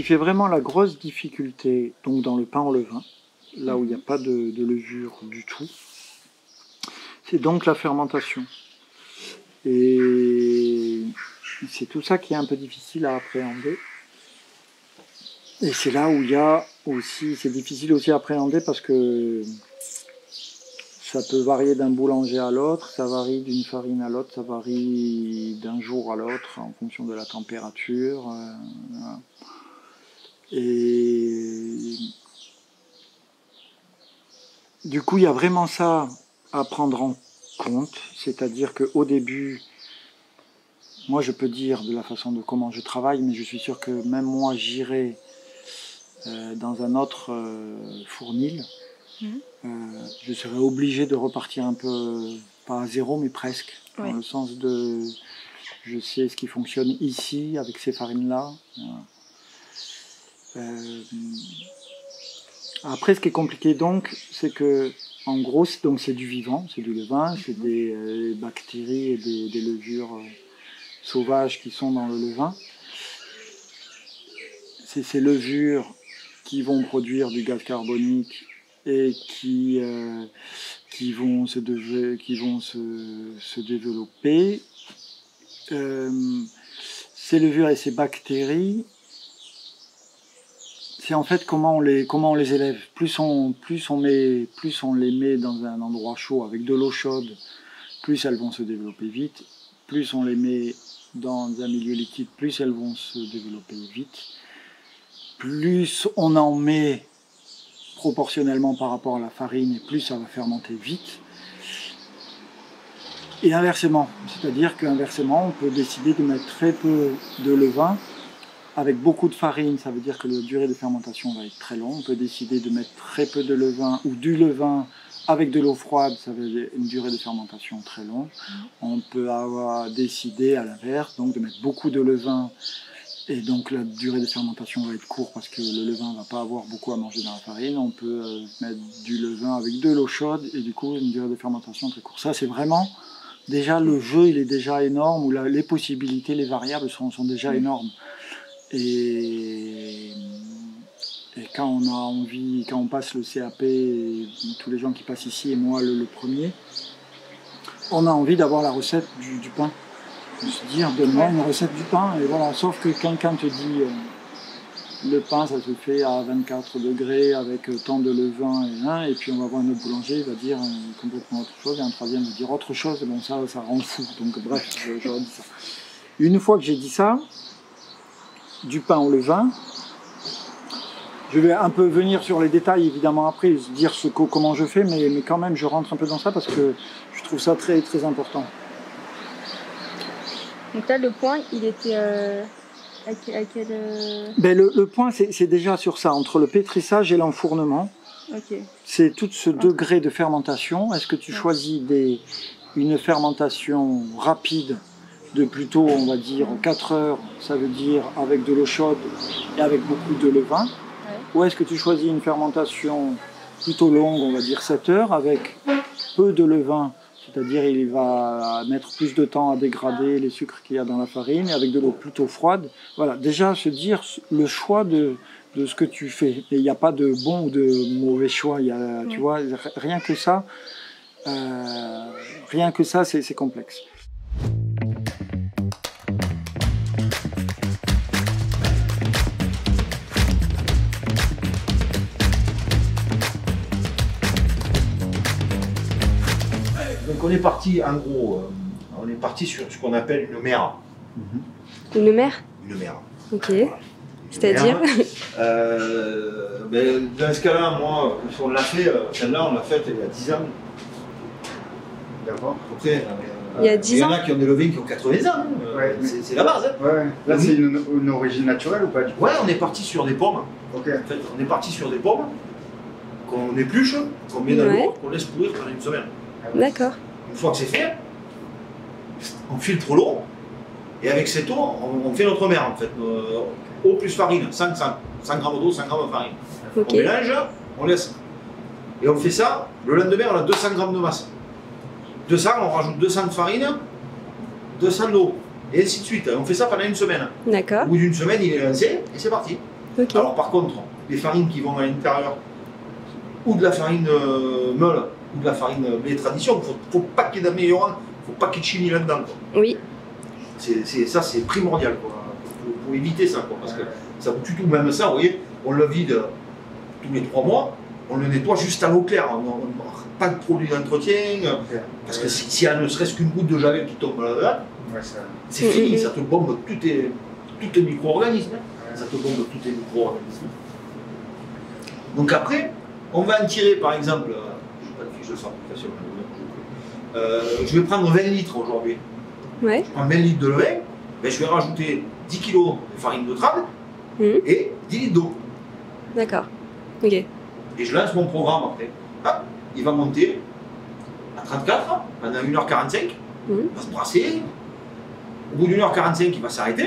fait vraiment la grosse difficulté donc dans le pain au levain, là où il n'y a pas de levure du tout, c'est donc la fermentation. Et c'est tout ça qui est un peu difficile à appréhender. Et c'est là où il y a aussi, c'est difficile aussi à appréhender parce que ça peut varier d'un boulanger à l'autre, ça varie d'une farine à l'autre, ça varie d'un jour à l'autre en fonction de la température. Voilà. Et du coup, il y a vraiment ça à prendre en compte, c'est-à-dire qu'au début, moi je peux dire de la façon de comment je travaille, mais je suis sûr que même moi j'irai dans un autre fournil. Je serais obligé de repartir un peu, pas à zéro, mais presque, dans le sens de je sais ce qui fonctionne ici avec ces farines-là. Après, ce qui est compliqué donc, c'est que en gros, c'est du vivant, c'est du levain, c'est des bactéries et des levures sauvages qui sont dans le levain. C'est ces levures qui vont produire du gaz carbonique et qui vont se développer. Ces levures et ces bactéries, c'est en fait comment on les élève. Plus on les met dans un endroit chaud avec de l'eau chaude, plus elles vont se développer vite. Plus on les met dans un milieu liquide, plus elles vont se développer vite. Plus on en met proportionnellement par rapport à la farine, et plus ça va fermenter vite. Et inversement, c'est-à-dire qu'inversement, on peut décider de mettre très peu de levain avec beaucoup de farine, ça veut dire que la durée de fermentation va être très longue. On peut décider de mettre très peu de levain ou du levain avec de l'eau froide, ça veut dire une durée de fermentation très longue. On peut avoir décidé à l'inverse, donc de mettre beaucoup de levain et donc la durée de fermentation va être courte parce que le levain ne va pas avoir beaucoup à manger dans la farine. On peut mettre du levain avec de l'eau chaude et du coup une durée de fermentation très courte. Ça c'est vraiment, déjà le jeu il est déjà énorme, où les possibilités, les variables sont déjà énormes. Et quand on a envie, quand on passe le CAP, et tous les gens qui passent ici et moi le premier, on a envie d'avoir la recette du pain. De se dire, donne-moi une recette du pain, et voilà. Sauf que quelqu'un te dit, le pain ça se fait à 24 degrés avec tant de levain, et puis on va voir un autre boulanger, il va dire complètement autre chose, et un troisième va dire autre chose, et bon ça rend fou. Donc bref, j'aurais dit ça. Une fois que j'ai dit ça, du pain au levain, je vais un peu venir sur les détails évidemment après, dire comment je fais, mais quand même je rentre un peu dans ça parce que je trouve ça très très important. Donc là le point il était à quel Ben, le point c'est déjà sur ça, entre le pétrissage et l'enfournement. Okay. C'est tout ce degré de fermentation. Est-ce que tu choisis une fermentation rapide de plutôt, on va dire, 4 heures, ça veut dire avec de l'eau chaude et avec beaucoup de levain, ou est-ce que tu choisis une fermentation plutôt longue, on va dire 7 heures, avec peu de levain, c'est-à-dire il va mettre plus de temps à dégrader les sucres qu'il y a dans la farine, et avec de l'eau plutôt froide. Voilà, déjà se dire le choix de ce que tu fais. Et il n'y a pas de bon ou de mauvais choix, il y a, tu vois, rien que ça, c'est complexe. Donc on est parti, en gros, on est parti sur ce qu'on appelle une mère. Une mère? Une mère. Ok. Voilà. C'est-à-dire dans ce cas-là, moi, on l'a fait, celle-là, on l'a faite il y a 10 ans. D'accord. Après, il y a 10 ans. Il y en a qui ont des levains qui ont 80 ans. Ouais. C'est la base. Hein. Ouais. Là, c'est une origine naturelle ou pas du coup? Ouais, on est parti sur des pommes. Ok. En fait, on est parti sur des pommes qu'on épluche, qu'on met dans l'eau, qu'on laisse pourrir pendant une semaine. D'accord. Une fois que c'est fait, on filtre l'eau et avec cette eau, on fait notre mère en fait. Eau plus farine, 100 grammes d'eau, 100 grammes de farine. Okay. On mélange, on laisse. Et on fait ça, le lendemain on a 200 grammes de masse. 200, on rajoute 200 de farine, 200 d'eau, et ainsi de suite. On fait ça pendant une semaine. D'accord. Au bout d'une semaine, il est lancé et c'est parti. Ok. Alors par contre, les farines qui vont à l'intérieur, ou de la farine meule, ou de la farine blé tradition, il ne faut pas qu'il y ait d'améliorant, il ne faut pas qu'il y ait de chimie là-dedans. Oui. Ça, c'est primordial, quoi, pour éviter ça, quoi, parce que ça vous tue tout. Même ça, vous voyez, on le vide tous les 3 mois, on le nettoie juste à l'eau claire, pas de produits d'entretien, parce que s'il y a ne serait-ce qu'une goutte de javel qui tombe là-dedans, c'est fini, ça te bombe tous tes micro-organismes, ça te bombe tous tes micro-organismes. Donc après, on va en tirer par exemple, je n'ai pas de fiche de fabrication, je vais prendre 20 litres aujourd'hui. Ouais. Je prends 20 litres de levain, ben je vais rajouter 10 kg de farine de trad et 10 litres d'eau. D'accord. Ok. Et je lance mon programme après. Hop, il va monter à 34 pendant 1h45, il va se brasser. Au bout d'1h45, il va s'arrêter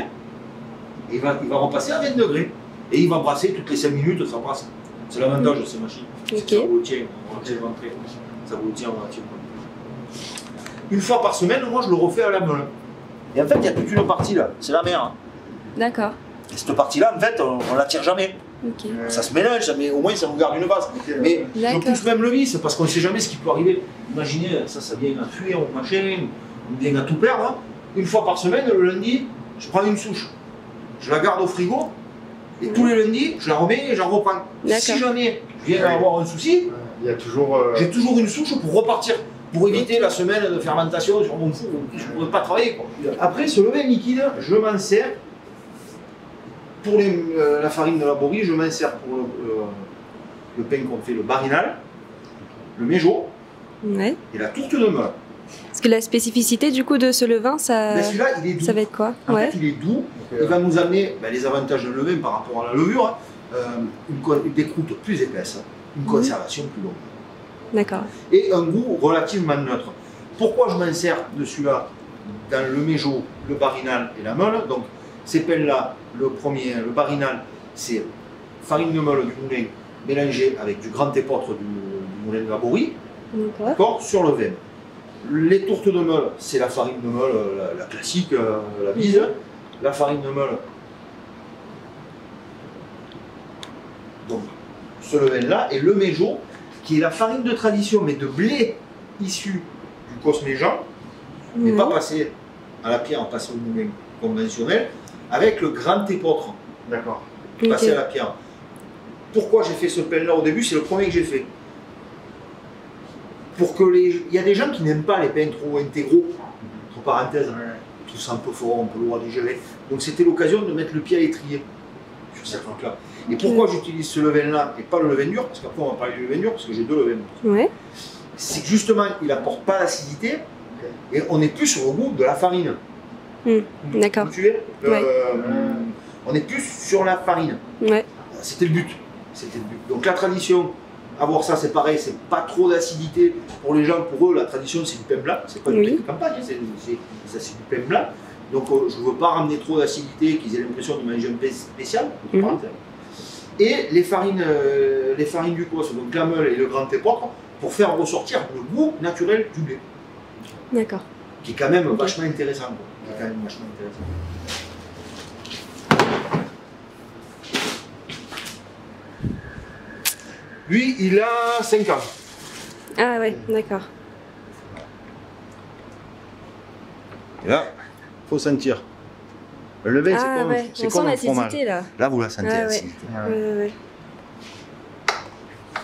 et il va repasser à 20 degrés. Et il va brasser toutes les 5 minutes, ça brasse. C'est l'avantage de ces machines. Ok. Ça vous le tient, on va le rentrer. Ça vous le tient relativement. Une fois par semaine, moi je le refais à la meule. Et en fait, il y a toute une partie là, c'est la mer. Hein. D'accord. Et cette partie-là, en fait, on la tire jamais. Ok. Ça se mélange, mais au moins ça vous garde une base. Mais je pousse même le vice parce qu'on ne sait jamais ce qui peut arriver. Imaginez, ça vient à fuir au machin, on vient à tout perdre. Hein. Une fois par semaine, le lundi, je prends une souche. Je la garde au frigo et tous les lundis, je la remets et j'en reprends. Si jamais je viens d'avoir un souci, il y a toujours, j'ai toujours une souche pour repartir. Pour éviter la semaine de fermentation sur mon four, je ne pourrais pas travailler. Quoi. Après, ce levain liquide, je m'en sers pour la farine de laborie, je m'en sers pour le pain qu'on fait, le barinal, le méjo et la tourte de meule. Parce que la spécificité du coup de ce levain, ça, celui-là, il est doux. Ça va être quoi? En fait, il est doux. Il va nous amener les avantages d'un levain par rapport à la levure, des croûtes plus épaisses, une conservation plus longue. D'accord. Et un goût relativement neutre. Pourquoi je m'en sers de celui-là dans le méjo, le barinal et la meule? Donc, ces pains-là, le premier, le barinal, c'est farine de meule du moulin mélangée avec du grand épeautre du moulin de laborie, d'accord, sur le vin. Les tourtes de meule, c'est la farine de meule, la classique, la bise. La farine de meule, donc ce levain-là, et le méjo, qui est la farine de tradition, mais de blé issu du cosméjean, mais pas passé à la pierre, passé au moulin conventionnel, avec le grand épeautre. D'accord. Passé à la pierre. Pourquoi j'ai fait ce pain-là au début? C'est le premier que j'ai fait. Pour que il y a des gens qui n'aiment pas les pains trop intégraux, entre parenthèses, tout ça un peu fort, un peu lourd à digérer. Donc c'était l'occasion de mettre le pied à l'étrier sur cette truc-là. Et pourquoi j'utilise ce levain-là et pas le levain dur? Parce qu'après on va parler du levain dur, parce que j'ai deux levains. C'est que justement, il n'apporte pas d'acidité et on est plus sur le goût de la farine. D'accord. Vous suivez on est plus sur la farine. C'était le but. C'était le but. Donc la tradition, avoir ça c'est pareil, c'est pas trop d'acidité. Pour les gens, pour eux, la tradition c'est du pain blanc, c'est pas du pain de campagne, c'est du pain blanc. Donc je ne veux pas ramener trop d'acidité, qu'ils aient l'impression de manger un pain spécial. Et les farines du cos, donc la meule et le grand épeautre, pour faire ressortir le goût naturel du blé. D'accord. Qui est quand même vachement intéressant. Qui est quand même vachement intéressant. Lui, il a 5 ans. Ah ouais, d'accord. Et là, il faut sentir. Le levain, c'est comme un fromage. Là, vous la sentez, l'acidité.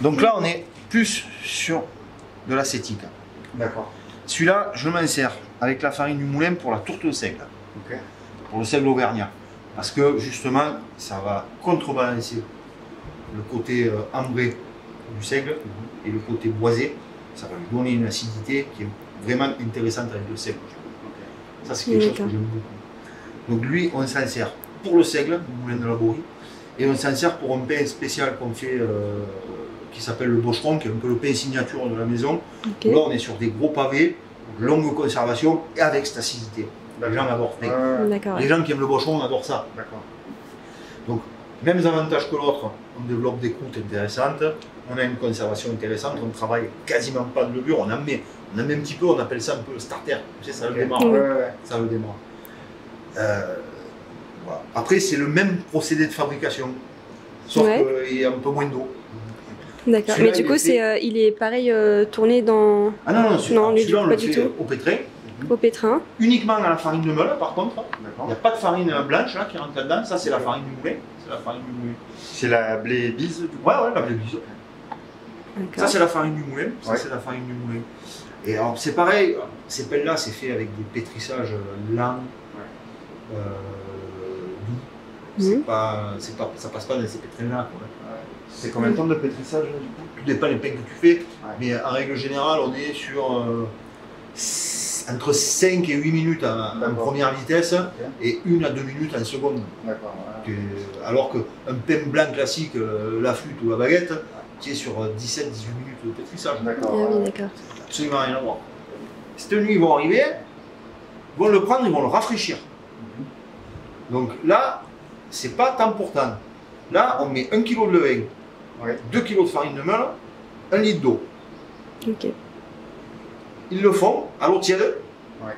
Donc là, on est plus sur de l'acétique. D'accord. Celui-là, je m'en sers avec la farine du moulin pour la tourte de seigle. Pour le seigle auvergnat. Parce que justement, ça va contrebalancer le côté ambré du seigle et le côté boisé. Ça va lui donner une acidité qui est vraiment intéressante avec le seigle. Ça, c'est quelque chose que j'aime beaucoup. Donc lui, on s'en sert pour le seigle, le moulin de laborie, et on s'en sert pour un pain spécial qu'on fait, qui s'appelle le bocheron, qui est un peu le pain signature de la maison. Là, on est sur des gros pavés, longue conservation, et avec cette acidité. Les gens adorent. Les gens qui aiment le bocheron adorent ça. Donc, mêmes avantages que l'autre, on développe des croûtes intéressantes, on a une conservation intéressante, on ne travaille quasiment pas de levure, on en met un petit peu, on appelle ça un peu le starter, tu sais, ça le démarre. Ça le démarre. Voilà. Après, c'est le même procédé de fabrication. sauf Ouais. qu'il y a un peu moins d'eau. D'accord. Celui-là, Mais du il coup, est fait- il est pareil tourné dans Ah non, non, Non, celui-là, lui, on pas le du fait tout. au pétrin, au pétrin. uniquement à la farine de meule par contre. Il D'accord. n'y a pas de farine blanche là qui rentre là-dedans, ça c'est la farine du moulin. C'est la farine du moulin. C'est la blé bise du coup. Ouais, ouais, la blé bise. Ça D'accord. c'est la farine du moulin, ça Ouais. c'est la farine du moulin. Et alors c'est pareil, ces pelles-là c'est fait avec des pétrissages lents, doux. Mhm. Ça passe pas dans ces pétrins-là. quoi. C'est combien de temps de pétrissage du coup? Tout dépend des pains que tu fais, Ouais. mais en règle générale on est sur entre 5 et 8 minutes en D'accord. première vitesse et 1 à 2 minutes en seconde. D'accord. Alors qu'un pain blanc classique, la flûte ou la baguette, qui est sur 17-18 minutes de pétrissage. D'accord. Ah oui, d'accord. Absolument rien à voir. Cette nuit, ils vont arriver, ils vont le prendre, ils vont le rafraîchir. Donc là, c'est pas temps pour temps. Là, on met 1 kg de levain, Ouais. 2 kg de farine de meule, 1 litre d'eau. Ok. Ils le font à l'eau tiède. Ouais.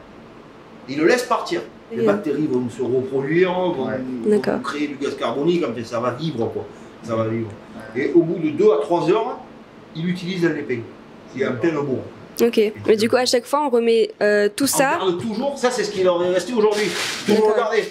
Ils le laissent partir. Les Et- bactéries vont se reproduire, vont, Ouais. D'accord. vont créer du gaz carbonique, en fait, ça va vivre quoi. Ça va vivre. Ouais. Et au bout de 2 à 3 heures, ils utilisent les pains. Il y a un plein bourg. Ok. Mais du coup, à chaque fois, on remet tout On ça. garde toujours, ça c'est ce qui leur est resté aujourd'hui. Toujours D'accord. regarder.